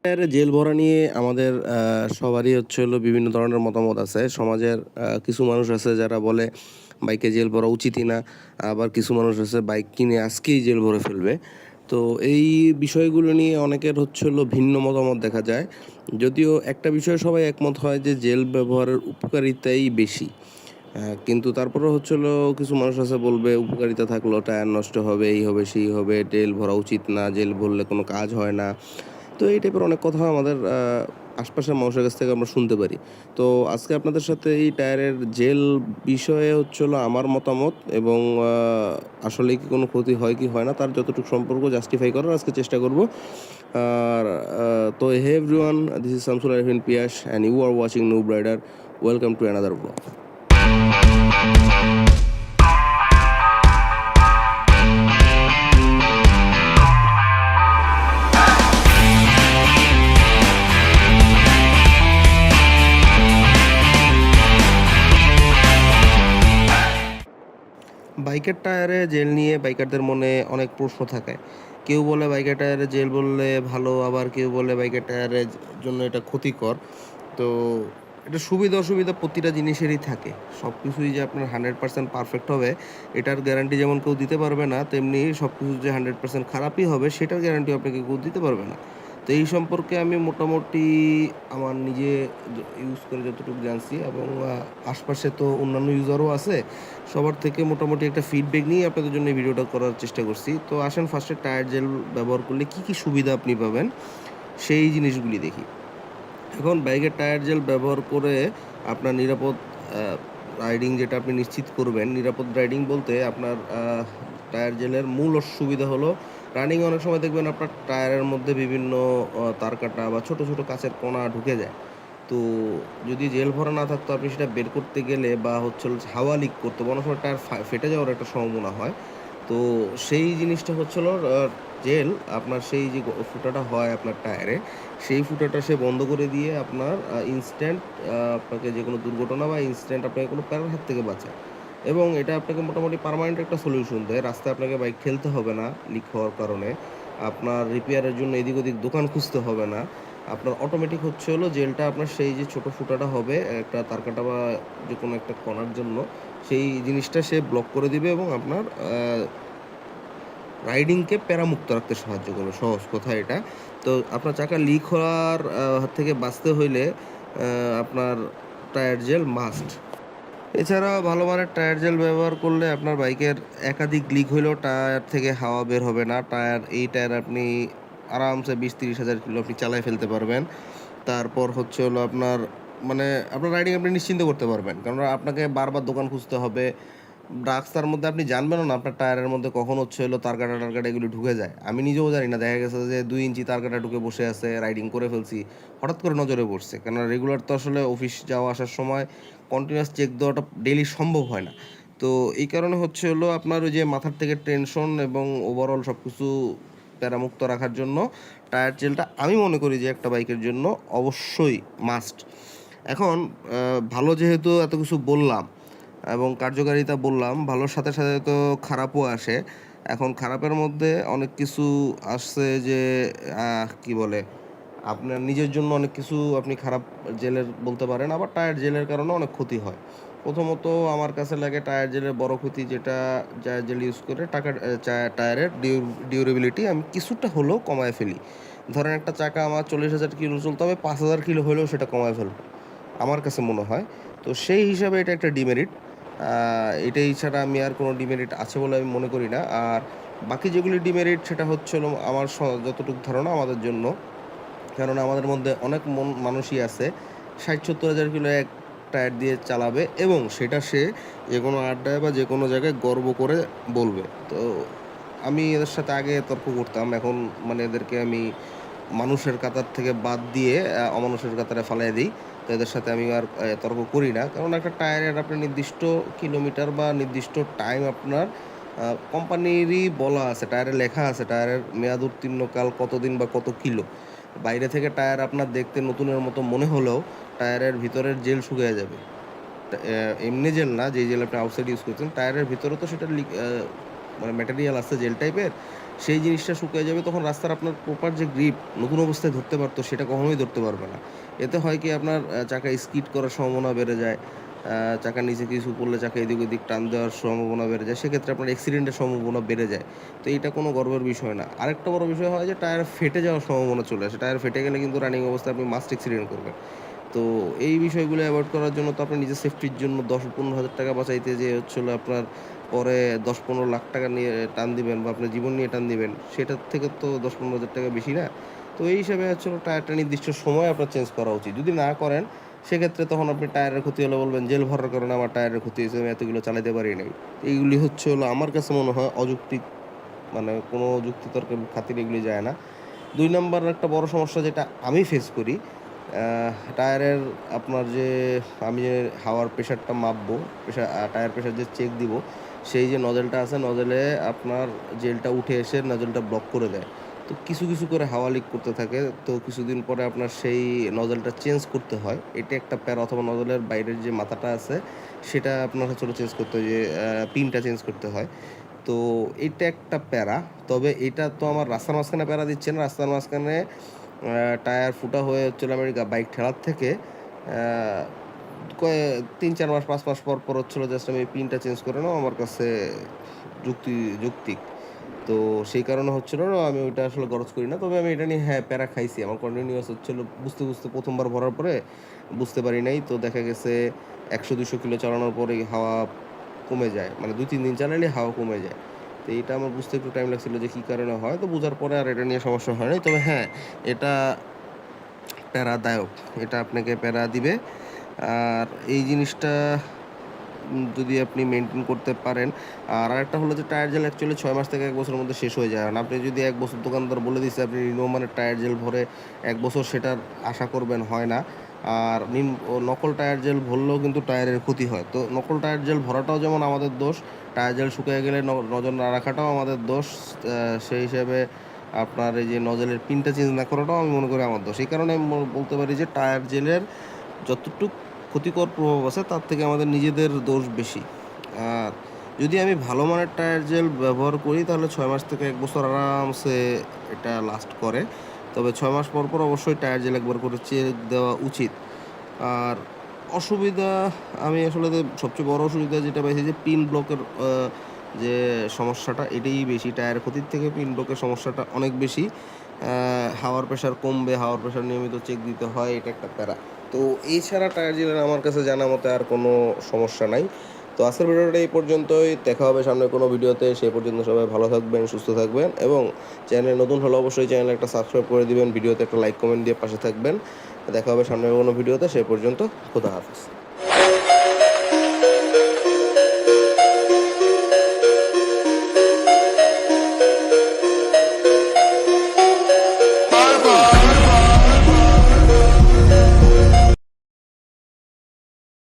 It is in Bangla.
জেল ভরা নিয়ে আমাদের সবারই হলো বিভিন্ন ধরনের মতামত আছে। সমাজের কিছু মানুষ আছে যারা বলে বাইকে জেল ভরা উচিতই না। আবার কিছু মানুষ আছে বাইক কিনে আজকেই জেল ভরে ফেলবে। তো এই বিষয়গুলো নিয়ে অনেকের হলো ভিন্ন মতামত দেখা যায়। যদিও একটা বিষয়ে সবাই একমত হয় যে জেল ব্যবহারের উপকারিতাই বেশি। কিন্তু তারপরেও হলো কিছু মানুষ আছে বলবে উপকারিতা থাকলেও টায়ার নষ্ট হবে, এই হবে, সেই হবে, জেল ভরা উচিত না, জেল ভরলে কোনো কাজ হয় না। তো এই টাইপের অনেক কথা আমাদের আশপাশের মানুষের কাছ থেকে আমরা শুনতে পারি। তো আজকে আপনাদের সাথে এই টায়ারের জেল বিষয়ে হলো আমার মতামত এবং আসলেই কি কোনো ক্ষতি হয় কি হয় না তার যতটুকু সম্পর্ক জাস্টিফাই করার আজকে চেষ্টা করব। আর তো hey everyone, this is Shamsul Arifin Piyas and you are watching noob rider. Welcome to another blog. বাইকের টায়ারে জেল নিয়ে বাইকারদের মনে অনেক প্রশ্ন থাকে। কেউ বলে বাইকের টায়ারে জেল বললে ভালো, আবার কেউ বলে বাইকের টায়ারের জন্য এটা ক্ষতিকর। তো এটা সুবিধা অসুবিধা প্রতিটা জিনিসেরই থাকে। সব কিছুই যে আপনার 100% পারফেক্ট হবে এটার গ্যারান্টি যেমন কেউ দিতে পারবে না, তেমনি সব কিছু যে 100% খারাপই হবে সেটার গ্যারান্টি আপনাকে কেউ দিতে পারবে না। তো এই সম্পর্কে আমি মোটামুটি আমার নিজে ইউজ করে যতটুকু জানছি এবং আশপাশে তো অন্যান্য ইউজারও আছে, সবার থেকে মোটামুটি একটা ফিডব্যাক নিয়ে আপনাদের জন্য এই ভিডিওটা করার চেষ্টা করছি। তো আসেন ফার্স্টে টায়ার জেল ব্যবহার করলে কী কী সুবিধা আপনি পাবেন সেই জিনিসগুলি দেখি। এখন বাইকের টায়ার জেল ব্যবহার করে আপনার নিরাপদ রাইডিং যেটা আপনি নিশ্চিত করবেন। নিরাপদ রাইডিং বলতে আপনার টায়ার জেলের মূল সুবিধা হলো রানিংয়ে অনেক সময় দেখবেন আপনার টায়ারের মধ্যে বিভিন্ন তার কাটা বা ছোটো ছোটো কাচের কণা ঢুকে যায়। তো যদি জেল ভরা না থাকতো আপনি সেটা বের করতে গেলে বা হাওয়া লিক করতো বা অনেক সময় টায়ার ফেটে যাওয়ার একটা সম্ভাবনা হয়। তো সেই জিনিসটা জেল আপনার সেই যে ফুটাটা হয় আপনার টায়ারে, সেই ফুটাটা সে বন্ধ করে দিয়ে আপনার ইনস্ট্যান্ট আপনাকে যে কোনো দুর্ঘটনা বা ইনস্ট্যান্ট আপনাকে কোনো প্যারার হাত থেকে বাঁচায়। এবং এটা আপনাকে মোটামুটি পার্মানেন্ট একটা সলিউশন দেয়। রাস্তায় আপনাকে বাইক ঠেলতে হবে না লিক হওয়ার কারণে। আপনার রিপেয়ারের জন্য এদিক ওদিক দোকান খুঁজতে হবে না। আপনার অটোমেটিক হলো জেলটা আপনার সেই যে ছোটো ফুটাটা হবে একটা তারকাটা বা যে কোনো একটা কণার জন্য, সেই জিনিসটা সে ব্লক করে দিবে এবং আপনার রাইডিংকে প্যারামুক্ত রাখতে সাহায্য করবে। সহজ কথা এটা। তো আপনার চাকা লিক হওয়ার হাত থেকে বাঁচতে হইলে আপনার টায়ার জেল মাস্ট। এছাড়া ভালো মানের টায়ার জেল ব্যবহার করলে আপনার বাইকের একাধিক লিক হইলেও টায়ার থেকে হাওয়া বের হবে না। এই টায়ার আপনি আরামসে 20-30 হাজার কিলো আপনি চালায় ফেলতে পারবেন। তারপর আপনার মানে আপনার রাইডিং আপনি নিশ্চিন্তে করতে পারবেন। কারণ আপনাকে বারবার দোকান খুঁজতে হবে। রাস্তার মধ্যে আপনি জানবেনও না আপনার টায়ারের মধ্যে কখন তার কাটা এগুলো ঢুকে যায়। আমি নিজেও জানি না। দেখা গেছে যে 2 ইঞ্চি তার কাটা ঢুকে বসে আছে, রাইডিং করে ফেলছি। হঠাৎ করে নজরে পড়ছে। কেননা রেগুলার তো আসলে অফিস যাওয়া আসার সময় কন্টিনিউয়াস চেক দেওয়াটা ডেইলি সম্ভব হয় না। তো এই কারণে আপনার ওই যে মাথার থেকে টেনশন এবং ওভারঅল সব কিছু প্যারামুক্ত রাখার জন্য টায়ার জেলটা আমি মনে করি যে একটা বাইকের জন্য অবশ্যই মাস্ট। এখন ভালো যেহেতু এত কিছু বললাম এবং কার্যকারিতা বললাম, ভালোর সাথে সাথে তো খারাপও আসে। এখন খারাপের মধ্যে অনেক কিছু আসছে যে কি বলে, আপনার নিজের জন্য অনেক কিছু আপনি খারাপ জেলের বলতে পারেন, আবার টায়ার জেলের কারণে অনেক ক্ষতি হয়। প্রথমত আমার কাছে লাগে টায়ার জেলের বড় ক্ষতি যেটা, টায়ার জেল ইউজ করে টায়ারের ডিউরেবিলিটি আমি কিছুটা হলেও কমায় ফেলি। ধরেন একটা চাকা আমার 40,000 কিলো চলতে হবে, 5,000 কিলো হলেও সেটা কমায় ফেলবো আমার কাছে মনে হয়। তো সেই হিসাবে এটা একটা ডিমেরিট। এটাই ছাড়া আমি আর কোনো ডিমেরিট আছে বলে আমি মনে করি না। আর বাকি যেগুলি ডিমেরিট সেটা হলো আমার যতটুকু ধারণা আমাদের জন্য। কেননা আমাদের মধ্যে অনেক মানুষই আছে 60-70 হাজার কিলো এক টায়ার দিয়ে চালাবে এবং সেটা সে যে কোনো আড্ডায় বা যে কোনো জায়গায় গর্ব করে বলবে। তো আমি এদের সাথে আগে তর্ক করতাম, এখন মানে এদেরকে আমি মানুষের কাতার থেকে বাদ দিয়ে অমানুষের কাতারে ফালাই দিই। তো এদের সাথে আমি আর তর্ক করি না। কারণ একটা টায়ারের আপনার নির্দিষ্ট কিলোমিটার বা নির্দিষ্ট টাইম আপনার কোম্পানিরই বলা আছে, টায়ারে লেখা আছে টায়ারের মেয়াদ উত্তীর্ণকাল কতদিন বা কত কিলো। বাইরে থেকে টায়ার আপনার দেখতে নতুনের মতো মনে হলেও টায়ারের ভিতরের জেল শুকিয়ে যাবে। এমনি জেল না, যে জেল আপনি আউটসাইড ইউজ করছেন, টায়ারের ভিতরে তো সেটা মানে ম্যাটেরিয়াল আছে জেল টাইপের, সেই জিনিসটা শুকিয়ে যাবে, তখন রাস্তার আপনার প্রপার যে গ্রিপ নতুন অবস্থায় ধরতে পারতো সেটা কখনোই ধরতে পারবে না। এতে হয় কি আপনার চাকা স্কিড করার সম্ভাবনা বেড়ে যায়। চাকার নিচে কিছু পড়লে চাকা এদিক ওদিক টান দেওয়ার সম্ভাবনা বেড়ে যায়। সেক্ষেত্রে আপনার অ্যাক্সিডেন্টের সম্ভাবনা বেড়ে যায়। তো এইটা কোনো গর্বের বিষয় না। আরেকটা বড় বিষয় হয় যে টায়ার ফেটে যাওয়ার সম্ভাবনা চলে আসে। টায়ার ফেটে গেলে কিন্তু রানিং অবস্থায় আপনি মাস্ট অ্যাক্সিডেন্ট করবেন। তো এই বিষয়গুলো এভয়েড করার জন্য তো আপনি নিজের সেফটির জন্য ১০-১৫,০০০ টাকা বাঁচাইতে যেয়ে হচ্ছে হলো আপনার পরে ১০-১৫ লাখ টাকা নিয়ে টান দিবেন বা আপনার জীবন নিয়ে টান দিবেন, সেটার থেকে তো ১০-১৫,০০০ টাকা বেশি না? তো এই হিসাবে হচ্ছে হলো টায়ারটা নির্দিষ্ট সময়ে আপনার চেঞ্জ করা উচিত। যদি না করেন, সেক্ষেত্রে তখন আপনি টায়ারের ক্ষতি হলে বলবেন, "জেল ভরার কারণে আমার টায়ারের ক্ষতি হয়েছে, আমি এতগুলো চালাতে পারি নাই।" এইগুলি হচ্ছে হলো আমার কাছে মনে হয় অযৌক্তিক, মানে কোনো যুক্তিতর্কের খাতিরে এগুলি যায় না। ২ নাম্বার একটা বড় সমস্যা যেটা আমি ফেস করি, টায়ারের আপনার যে আমি যে হাওয়ার প্রেশারটা মাপবো, টায়ার প্রেশার যে চেক দিব, সেই যে নজেলটা আছে, নজেলে আপনার জেলটা উঠে এসে নজেলটা ব্লক করে দেয়। তো কিছু করে হাওয়া লিক করতে থাকে। তো কিছুদিন পরে আপনার সেই নজেলটা চেঞ্জ করতে হয়। এটা একটা প্যারা, অথবা নজেলের বাইরের যে মাথাটা আছে সেটা আপনার হচ্ছে হলো চেঞ্জ করতে হয়, যে পিনটা চেঞ্জ করতে হয়। তো এইটা একটা প্যারা। তবে এটা তো আমার রাস্তার মাঝখানে প্যারা দিচ্ছে না। রাস্তার মাঝখানে টায়ার ফুটা হয়ে হচ্ছিল আমি বাইক ঠেলার থেকে আ কয়ে ৩-৪ মাস ৫ মাস পর হচ্ছিল জাস্ট আমি পিনটা চেঞ্জ করে নাও, আমার কাছে যৌক্তিক। তো সেই কারণে হচ্ছিল না আমি ওইটা আসলে গরজ করি না। তবে আমি এটা নিয়ে হ্যাঁ, প্যারা খাইছি। আমার কন্টিনিউয়াস হচ্ছিল বুঝতে ১ম বার ভরার পরে বুঝতে পারি নাই। তো দেখা গেছে ১০০-২০০ কিলো চালানোর পরেই হাওয়া কমে যায়। মানে ২-৩ দিন চালাইলে হাওয়া কমে যায়। তো এইটা আমার বুঝতে একটু টাইম লাগছিল যে কি কারণে হয়। তো বুঝার পরে আর এটা নিয়ে সমস্যা হয় নাই। তবে হ্যাঁ, এটা প্যারাদায়ক। এটা আপনাকে প্যারা দিবে। আর এই জিনিসটা যদি আপনি মেইনটেইন করতে পারেন। আর আরেকটা হলো যে টায়ার জেল অ্যাকচুয়ালি ৬ মাস থেকে ১ বছরের মধ্যে শেষ হয়ে যায়। আর আপনি যদি ১ বছর দোকানদার বলে দিছে আপনি নিম্নমানের টায়ার জেল ভরে ১ বছর সেটার আশা করবেন, হয় না। আর নকল টায়ার জেল ভরলেও কিন্তু টায়ারের ক্ষতি হয়। তো নকল টায়ার জেল ভরাটাও যেমন আমাদের দোষ, টায়ার জেল শুকিয়ে গেলে নজর না রাখাটাও আমাদের দোষ। সেই হিসাবে আপনার এই যে নজেলের পিনটা চেঞ্জ না করাটাও আমি মনে করি আমার দোষ। এই কারণে আমি বলতে পারি যে টায়ার জেলের যতটুক ক্ষতিকর প্রভাব আছে তার থেকে আমাদের নিজেদের দোষ বেশি। আর যদি আমি ভালো মানের টায়ার জেল ব্যবহার করি তাহলে ৬ মাস থেকে ১ বছর আরামসে এটা লাস্ট করে। তবে ৬ মাস পর অবশ্যই টায়ার জেল একবার করে চেক দেওয়া উচিত। আর অসুবিধা, আমি আসলে সবচেয়ে বড় অসুবিধা যেটা পাইছি যে পিন ব্লকের যে সমস্যাটা এটাই বেশি। টায়ার ক্ষতির থেকে পিন ব্লকের সমস্যাটা অনেক বেশি। হাওয়ার প্রেশার কমবে, হাওয়ার প্রেশার নিয়মিত চেক দিতে হয়, এটা একটা প্যারা। তো এছাড়া টায়ার জেলের আমার কাছে জানা মতে আর কোনো সমস্যা নাই। তো আজকের ভিডিওটা এই পর্যন্তই। দেখা হবে সামনে কোনো ভিডিওতে। সে পর্যন্ত সবাই ভালো থাকবেন, সুস্থ থাকবেন এবং চ্যানেলে নতুন হলে অবশ্যই চ্যানেলে একটা সাবস্ক্রাইব করে দিবেন, ভিডিওতে একটা লাইক কমেন্ট দিয়ে পাশে থাকবেন। দেখা হবে সামনের কোনো ভিডিওতে। সে পর্যন্ত খোদা হাফেজ।